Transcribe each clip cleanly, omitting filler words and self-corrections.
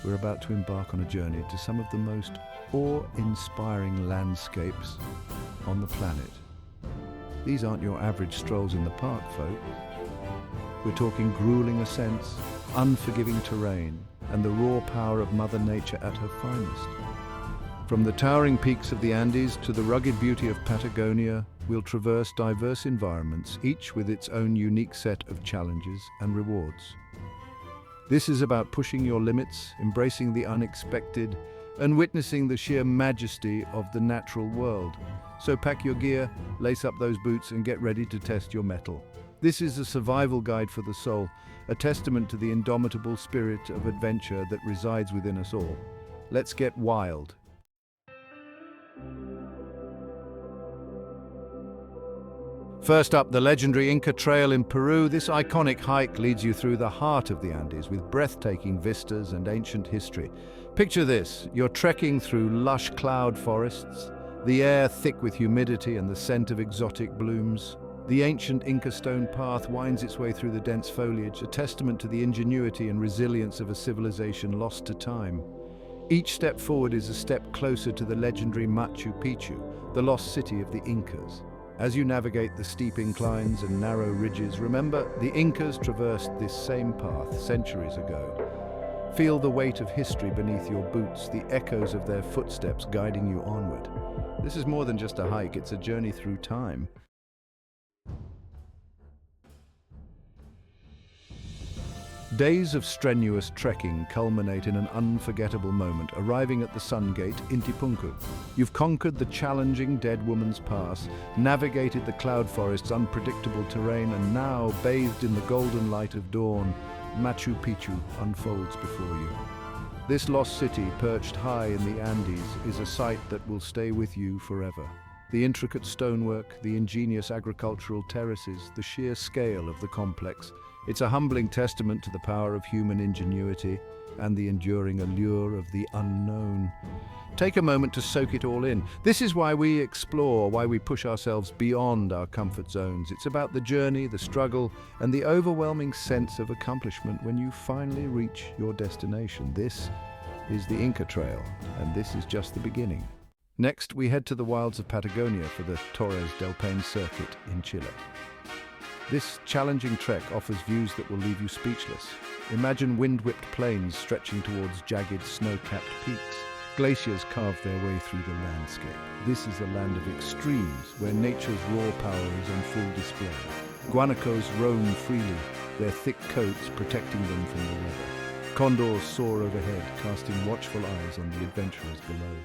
we're about to embark on a journey to some of the most awe-inspiring landscapes on the planet. These aren't your average strolls in the park, folk. We're talking grueling ascents, unforgiving terrain, and the raw power of Mother Nature at her finest. From the towering peaks of the Andes to the rugged beauty of Patagonia, we'll traverse diverse environments, each with its own unique set of challenges and rewards. This is about pushing your limits, embracing the unexpected, and witnessing the sheer majesty of the natural world. So pack your gear, lace up those boots, and get ready to test your mettle. This is a survival guide for the soul, a testament to the indomitable spirit of adventure that resides within us all. Let's get wild. First up, the legendary Inca Trail in Peru. This iconic hike leads you through the heart of the Andes with breathtaking vistas and ancient history. Picture this, you're trekking through lush cloud forests, the air thick with humidity and the scent of exotic blooms. The ancient Inca stone path winds its way through the dense foliage, a testament to the ingenuity and resilience of a civilization lost to time. Each step forward is a step closer to the legendary Machu Picchu, the lost city of the Incas. As you navigate the steep inclines and narrow ridges, remember, the Incas traversed this same path centuries ago. Feel the weight of history beneath your boots, the echoes of their footsteps guiding you onward. This is more than just a hike, it's a journey through time. Days of strenuous trekking culminate in an unforgettable moment, arriving at the Sun Gate, Intipunku. You've conquered the challenging Dead Woman's Pass, navigated the cloud forest's unpredictable terrain, and now, bathed in the golden light of dawn, Machu Picchu unfolds before you. This lost city, perched high in the Andes, is a sight that will stay with you forever. The intricate stonework, the ingenious agricultural terraces, the sheer scale of the complex. It's a humbling testament to the power of human ingenuity and the enduring allure of the unknown. Take a moment to soak it all in. This is why we explore, why we push ourselves beyond our comfort zones. It's about the journey, the struggle, and the overwhelming sense of accomplishment when you finally reach your destination. This is the Inca Trail, and this is just the beginning. Next, we head to the wilds of Patagonia for the Torres del Paine Circuit in Chile. This challenging trek offers views that will leave you speechless. Imagine wind-whipped plains stretching towards jagged, snow-capped peaks. Glaciers carve their way through the landscape. This is a land of extremes, where nature's raw power is on full display. Guanacos roam freely, their thick coats protecting them from the weather. Condors soar overhead, casting watchful eyes on the adventurers below.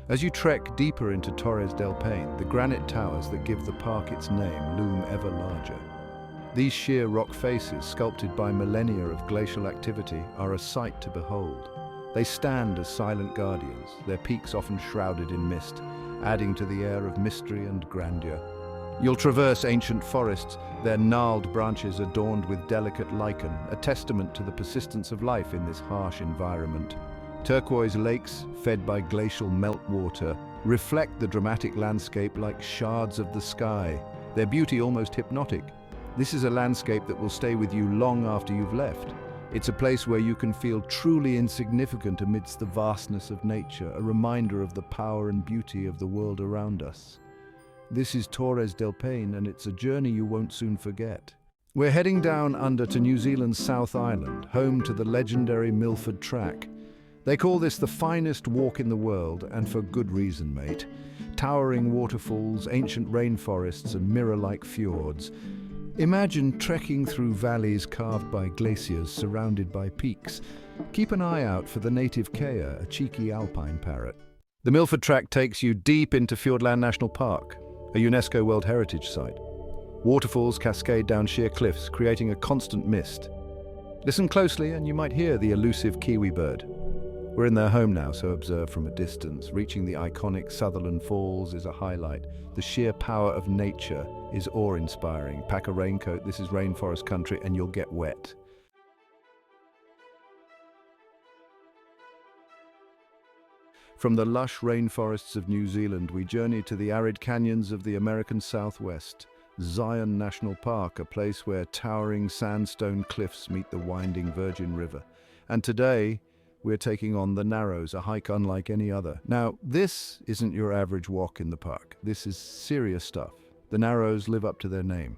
As you trek deeper into Torres del Paine, the granite towers that give the park its name loom ever larger. These sheer rock faces, sculpted by millennia of glacial activity, are a sight to behold. They stand as silent guardians, their peaks often shrouded in mist, adding to the air of mystery and grandeur. You'll traverse ancient forests, their gnarled branches adorned with delicate lichen, a testament to the persistence of life in this harsh environment. Turquoise lakes, fed by glacial meltwater, reflect the dramatic landscape like shards of the sky, their beauty almost hypnotic. This is a landscape that will stay with you long after you've left. It's a place where you can feel truly insignificant amidst the vastness of nature, a reminder of the power and beauty of the world around us. This is Torres del Paine, and it's a journey you won't soon forget. We're heading down under to New Zealand's South Island, home to the legendary Milford Track. They call this the finest walk in the world, and for good reason, mate. Towering waterfalls, ancient rainforests, and mirror-like fjords. Imagine trekking through valleys carved by glaciers surrounded by peaks. Keep an eye out for the native kea, a cheeky alpine parrot. The Milford Track takes you deep into Fiordland National Park, a UNESCO World Heritage Site. Waterfalls cascade down sheer cliffs, creating a constant mist. Listen closely and you might hear the elusive kiwi bird. We're in their home now, so observe from a distance. Reaching the iconic Sutherland Falls is a highlight. The sheer power of nature is awe-inspiring. Pack a raincoat, this is rainforest country, and you'll get wet. From the lush rainforests of New Zealand, we journey to the arid canyons of the American Southwest. Zion National Park, a place where towering sandstone cliffs meet the winding Virgin River. And today, we're taking on the Narrows, a hike unlike any other. Now, this isn't your average walk in the park. This is serious stuff. The Narrows live up to their name.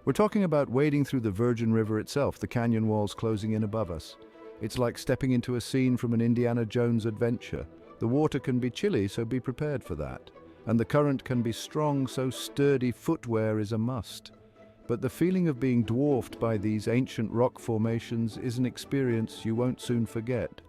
We're talking about wading through the Virgin River itself, the canyon walls closing in above us. It's like stepping into a scene from an Indiana Jones adventure. The water can be chilly, so be prepared for that. And the current can be strong, so sturdy footwear is a must. But the feeling of being dwarfed by these ancient rock formations is an experience you won't soon forget.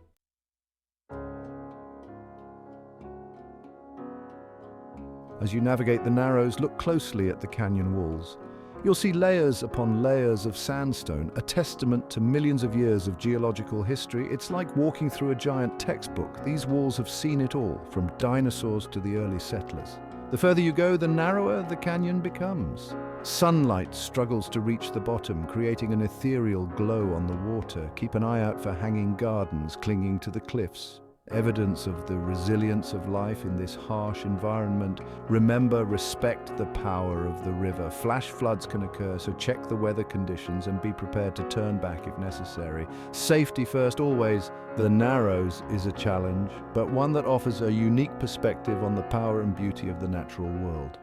As you navigate the Narrows, look closely at the canyon walls. You'll see layers upon layers of sandstone, a testament to millions of years of geological history. It's like walking through a giant textbook. These walls have seen it all, from dinosaurs to the early settlers. The further you go, the narrower the canyon becomes. Sunlight struggles to reach the bottom, creating an ethereal glow on the water. Keep an eye out for hanging gardens clinging to the cliffs. Evidence of the resilience of life in this harsh environment. Remember, respect the power of the river. Flash floods can occur, so check the weather conditions and be prepared to turn back if necessary. Safety first, always. The Narrows is a challenge, but one that offers a unique perspective on the power and beauty of the natural world.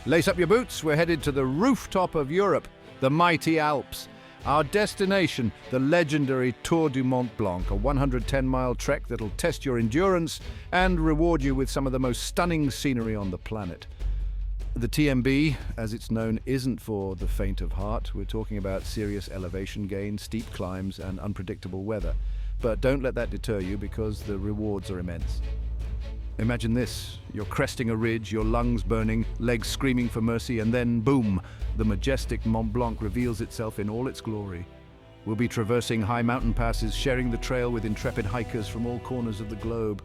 Lace up your boots, we're headed to the rooftop of Europe, the mighty Alps. Our destination, the legendary Tour du Mont Blanc, a 110-mile trek that'll test your endurance and reward you with some of the most stunning scenery on the planet. The TMB, as it's known, isn't for the faint of heart. We're talking about serious elevation gain, steep climbs, and unpredictable weather. But don't let that deter you, because the rewards are immense. Imagine this, you're cresting a ridge, your lungs burning, legs screaming for mercy, and then boom, the majestic Mont Blanc reveals itself in all its glory. We'll be traversing high mountain passes, sharing the trail with intrepid hikers from all corners of the globe.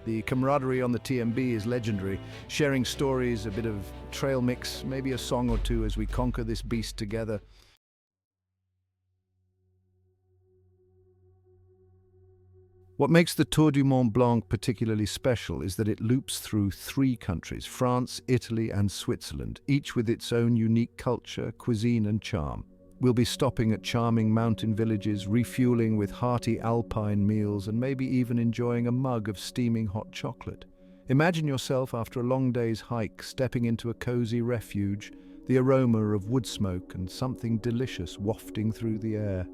The camaraderie on the TMB is legendary, sharing stories, a bit of trail mix, maybe a song or two as we conquer this beast together. What makes the Tour du Mont Blanc particularly special is that it loops through 3 countries, France, Italy and Switzerland, each with its own unique culture, cuisine and charm. We'll be stopping at charming mountain villages, refueling with hearty alpine meals and maybe even enjoying a mug of steaming hot chocolate. Imagine yourself after a long day's hike, stepping into a cozy refuge, the aroma of wood smoke and something delicious wafting through the air.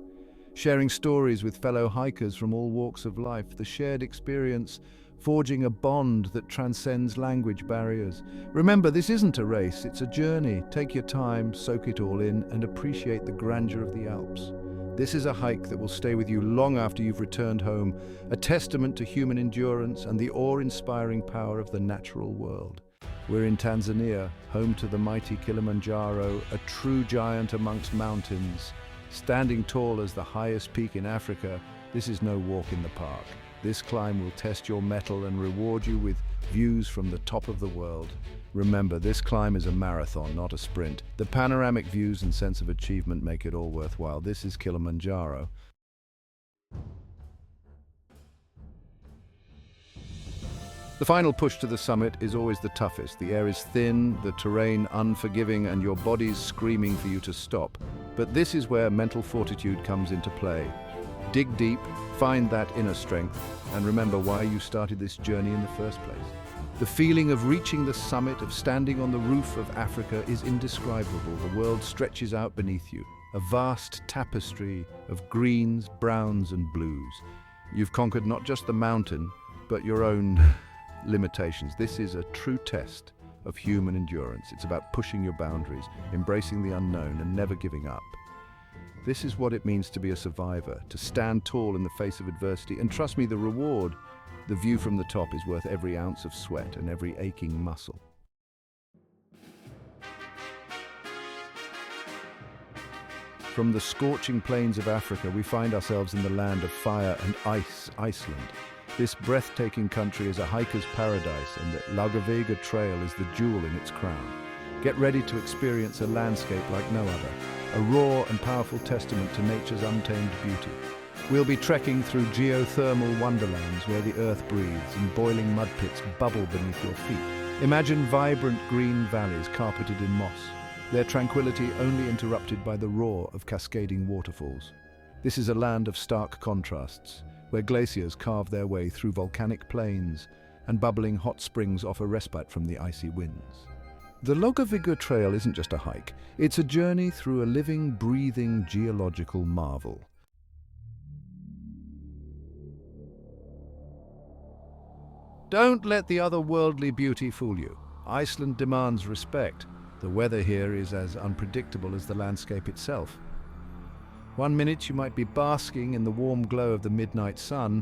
Sharing stories with fellow hikers from all walks of life, the shared experience forging a bond that transcends language barriers. Remember, this isn't a race, it's a journey. Take your time, soak it all in, and appreciate the grandeur of the Alps. This is a hike that will stay with you long after you've returned home, a testament to human endurance and the awe-inspiring power of the natural world. We're in Tanzania, home to the mighty Kilimanjaro, a true giant amongst mountains. Standing tall as the highest peak in Africa, this is no walk in the park. This climb will test your mettle and reward you with views from the top of the world. Remember, this climb is a marathon, not a sprint. The panoramic views and sense of achievement make it all worthwhile. This is Kilimanjaro. The final push to the summit is always the toughest. The air is thin, the terrain unforgiving, and your body's screaming for you to stop. But this is where mental fortitude comes into play. Dig deep, find that inner strength, and remember why you started this journey in the first place. The feeling of reaching the summit, of standing on the roof of Africa, is indescribable. The world stretches out beneath you, a vast tapestry of greens, browns, and blues. You've conquered not just the mountain, but your own limitations. This is a true test of human endurance. It's about pushing your boundaries, embracing the unknown, and never giving up. This is what it means to be a survivor, to stand tall in the face of adversity. And trust me, the reward, the view from the top, is worth every ounce of sweat and every aching muscle. From the scorching plains of Africa, we find ourselves in the land of fire and ice, Iceland. This breathtaking country is a hiker's paradise, and the Inca Trail is the jewel in its crown. Get ready to experience a landscape like no other, a raw and powerful testament to nature's untamed beauty. We'll be trekking through geothermal wonderlands where the earth breathes and boiling mud pits bubble beneath your feet. Imagine vibrant green valleys carpeted in moss, their tranquility only interrupted by the roar of cascading waterfalls. This is a land of stark contrasts, where glaciers carve their way through volcanic plains and bubbling hot springs offer respite from the icy winds. The Inca Trail isn't just a hike, it's a journey through a living, breathing geological marvel. Don't let the otherworldly beauty fool you. Iceland demands respect. The weather here is as unpredictable as the landscape itself. One minute you might be basking in the warm glow of the midnight sun,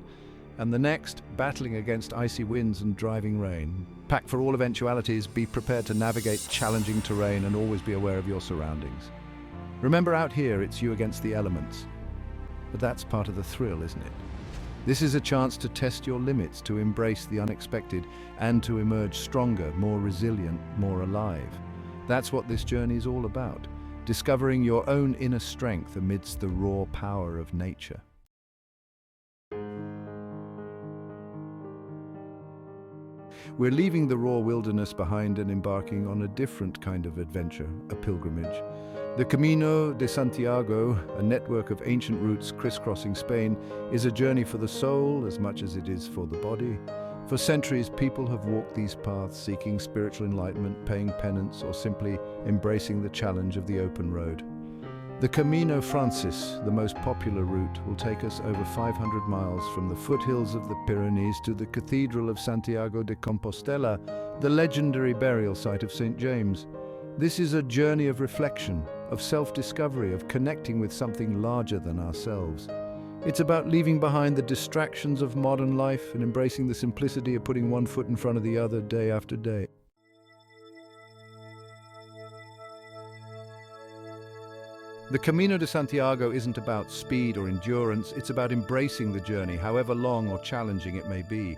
and the next battling against icy winds and driving rain. Pack for all eventualities, be prepared to navigate challenging terrain and always be aware of your surroundings. Remember, out here it's you against the elements. But that's part of the thrill, isn't it? This is a chance to test your limits, to embrace the unexpected, and to emerge stronger, more resilient, more alive. That's what this journey is all about, discovering your own inner strength amidst the raw power of nature. We're leaving the raw wilderness behind and embarking on a different kind of adventure, a pilgrimage. The Camino de Santiago, a network of ancient routes crisscrossing Spain, is a journey for the soul as much as it is for the body. For centuries, people have walked these paths seeking spiritual enlightenment, paying penance, or simply embracing the challenge of the open road. The Camino Francis, the most popular route, will take us over 500 miles from the foothills of the Pyrenees to the Cathedral of Santiago de Compostela, the legendary burial site of St. James. This is a journey of reflection, of self-discovery, of connecting with something larger than ourselves. It's about leaving behind the distractions of modern life and embracing the simplicity of putting one foot in front of the other day after day. The Camino de Santiago isn't about speed or endurance, it's about embracing the journey, however long or challenging it may be.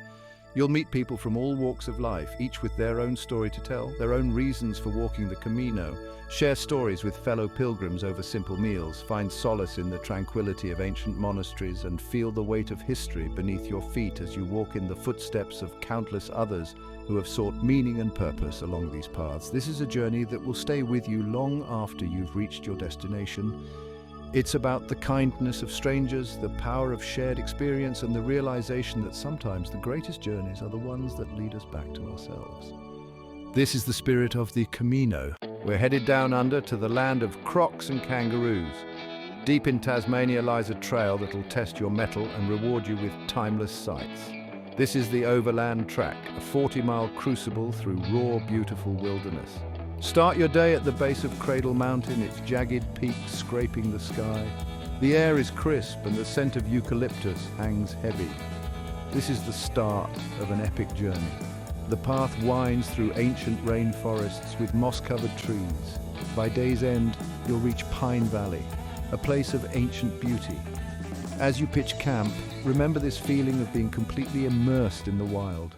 You'll meet people from all walks of life, each with their own story to tell, their own reasons for walking the Camino. Share stories with fellow pilgrims over simple meals, find solace in the tranquility of ancient monasteries, and feel the weight of history beneath your feet as you walk in the footsteps of countless others who have sought meaning and purpose along these paths. This is a journey that will stay with you long after you've reached your destination. It's about the kindness of strangers, the power of shared experience, and the realization that sometimes the greatest journeys are the ones that lead us back to ourselves. This is the spirit of the Camino. We're headed down under to the land of crocs and kangaroos. Deep in Tasmania lies a trail that'll test your mettle and reward you with timeless sights. This is the Overland Track, a 40-mile crucible through raw, beautiful wilderness. Start your day at the base of Cradle Mountain, its jagged peaks scraping the sky. The air is crisp and the scent of eucalyptus hangs heavy. This is the start of an epic journey. The path winds through ancient rainforests with moss-covered trees. By day's end, you'll reach Pine Valley, a place of ancient beauty. As you pitch camp, remember this feeling of being completely immersed in the wild.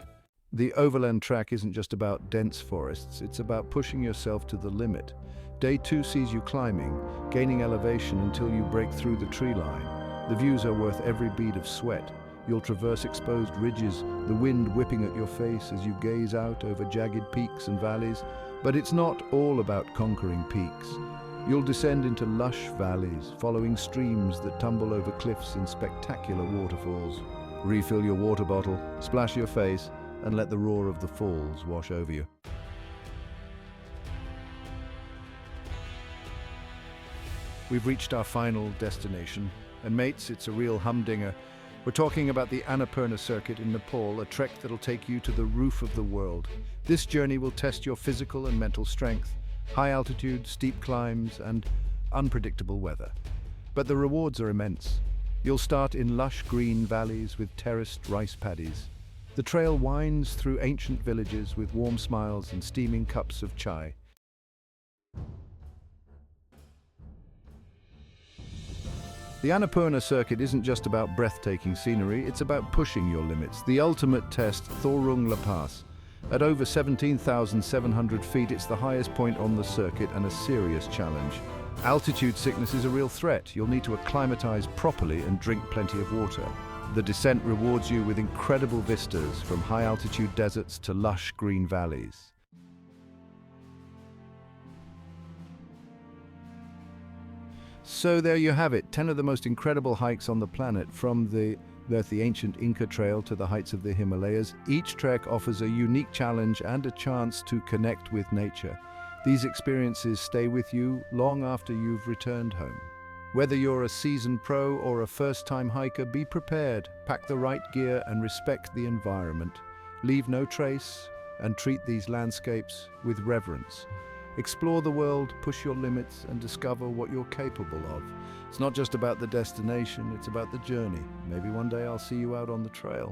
The Overland Track isn't just about dense forests, it's about pushing yourself to the limit. Day 2 sees you climbing, gaining elevation until you break through the tree line. The views are worth every bead of sweat. You'll traverse exposed ridges, the wind whipping at your face as you gaze out over jagged peaks and valleys. But it's not all about conquering peaks. You'll descend into lush valleys, following streams that tumble over cliffs in spectacular waterfalls. Refill your water bottle, splash your face, and let the roar of the falls wash over you. We've reached our final destination, and mates, it's a real humdinger. We're talking about the Annapurna Circuit in Nepal, a trek that'll take you to the roof of the world. This journey will test your physical and mental strength, high altitude, steep climbs, and unpredictable weather. But the rewards are immense. You'll start in lush green valleys with terraced rice paddies. The trail winds through ancient villages with warm smiles and steaming cups of chai. The Annapurna Circuit isn't just about breathtaking scenery, it's about pushing your limits. The ultimate test, Thorung La Pass. At over 17,700 feet, it's the highest point on the circuit and a serious challenge. Altitude sickness is a real threat. You'll need to acclimatize properly and drink plenty of water. The descent rewards you with incredible vistas from high-altitude deserts to lush green valleys. So there you have it, 10 of the most incredible hikes on the planet, from the ancient Inca Trail to the heights of the Himalayas. Each trek offers a unique challenge and a chance to connect with nature. These experiences stay with you long after you've returned home. Whether you're a seasoned pro or a first-time hiker, be prepared, pack the right gear and respect the environment. Leave no trace and treat these landscapes with reverence. Explore the world, push your limits, and discover what you're capable of. It's not just about the destination, it's about the journey. Maybe one day I'll see you out on the trail.